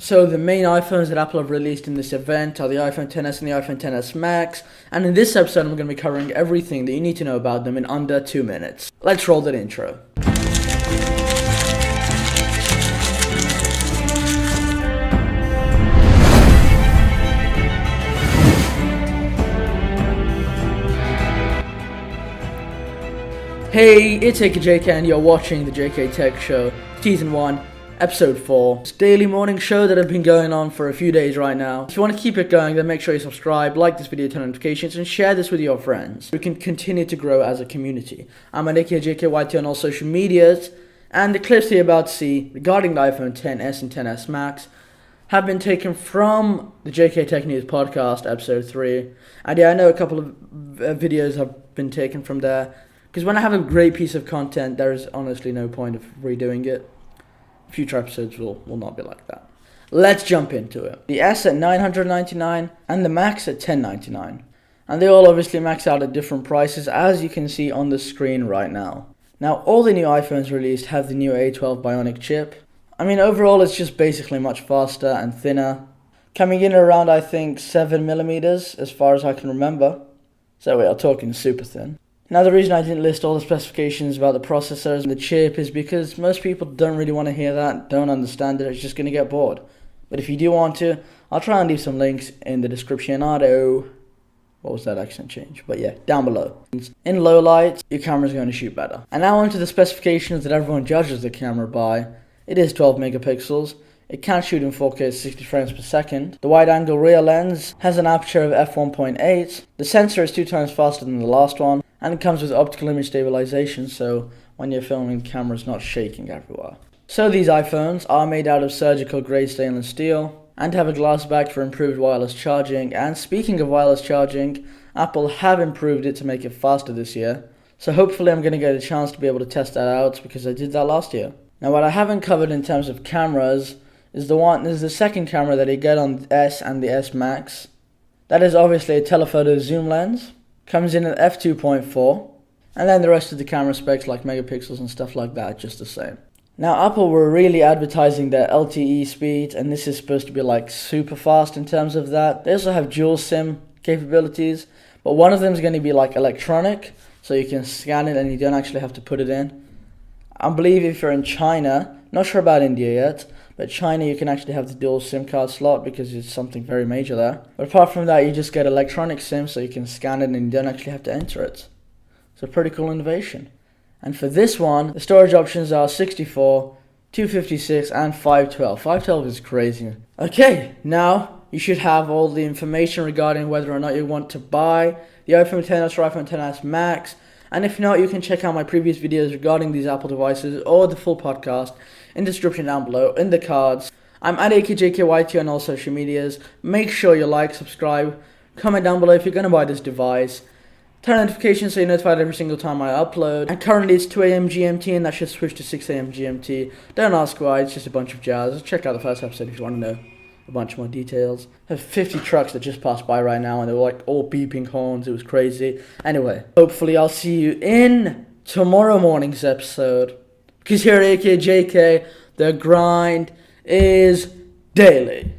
So the main iPhones that Apple have released in this event are the iPhone XS and the iPhone XS Max, and in this episode I'm going to be covering everything that you need to know about them in under 2 minutes. Let's roll that intro. Hey, it's AKAJK and you're watching the JK Tech Show, Season 1, Episode 4. It's a daily morning show that have been going on for a few days right now. If you want to keep it going, then make sure you subscribe, like this video, turn on notifications, and share this with your friends. We can continue to grow as a community. I'm at AKAJK on all social medias, and the clips that you're about to see regarding the iPhone XS and XS Max have been taken from the JK Tech News podcast, Episode 3. And yeah, I know a couple of videos have been taken from there, because when I have a great piece of content, there is honestly no point of redoing it. Future episodes will not be like that. Let's jump into it. The S at $999 and the Max at $1,099. And they all obviously max out at different prices, as you can see on the screen right now. Now, all the new iPhones released have the new A12 Bionic chip. I mean, overall, it's just basically much faster and thinner. Coming in around, I think, 7mm, as far as I can remember. So we are talking super thin. Now, the reason I didn't list all the specifications about the processors and the chip is because most people don't really want to hear that, don't understand it, it's just going to get bored. But if you do want to, I'll try and leave some links in the description. What was that accent change? But yeah, down below. In low light, your camera's going to shoot better. And now onto the specifications that everyone judges the camera by. It is 12 megapixels. It can shoot in 4K at 60 frames per second. The wide-angle rear lens has an aperture of f1.8. The sensor is 2 times faster than the last one. And it comes with optical image stabilization, so when you're filming, the camera's not shaking everywhere. So these iPhones are made out of surgical grade stainless steel and have a glass back for improved wireless charging. And speaking of wireless charging, Apple have improved it to make it faster this year. So hopefully I'm going to get a chance to be able to test that out, because I did that last year. Now, what I haven't covered in terms of cameras is the second camera that you get on the S and the S Max. That is obviously a telephoto zoom lens. Comes in at f2.4, and then the rest of the camera specs like megapixels and stuff like that just the same. Now, Apple were really advertising their LTE speed, and this is supposed to be like super fast in terms of that. They also have dual SIM capabilities, but one of them is going to be like electronic, so you can scan it and you don't actually have to put it in. I believe if you're in China, not sure about India yet, but China, you can actually have the dual SIM card slot because it's something very major there. But apart from that, you just get electronic SIM, so you can scan it and you don't actually have to enter it. It's a pretty cool innovation. And for this one, the storage options are 64, 256, and 512. 512 is crazy. Okay, now you should have all the information regarding whether or not you want to buy the iPhone XS or iPhone XS Max. And if not, you can check out my previous videos regarding these Apple devices or the full podcast in the description down below, in the cards. I'm at AKAJK on all social medias. Make sure you like, subscribe, comment down below if you're going to buy this device. Turn on notifications so you're notified every single time I upload. And currently it's 2 AM GMT, and that should switch to 6 AM GMT. Don't ask why, it's just a bunch of jazz. Check out the first episode if you want to know a bunch more details. I have 50 trucks that just passed by right now, and they were like all beeping horns. It was crazy. Anyway, hopefully I'll see you in tomorrow morning's episode, because here at AKAJK, the grind is daily.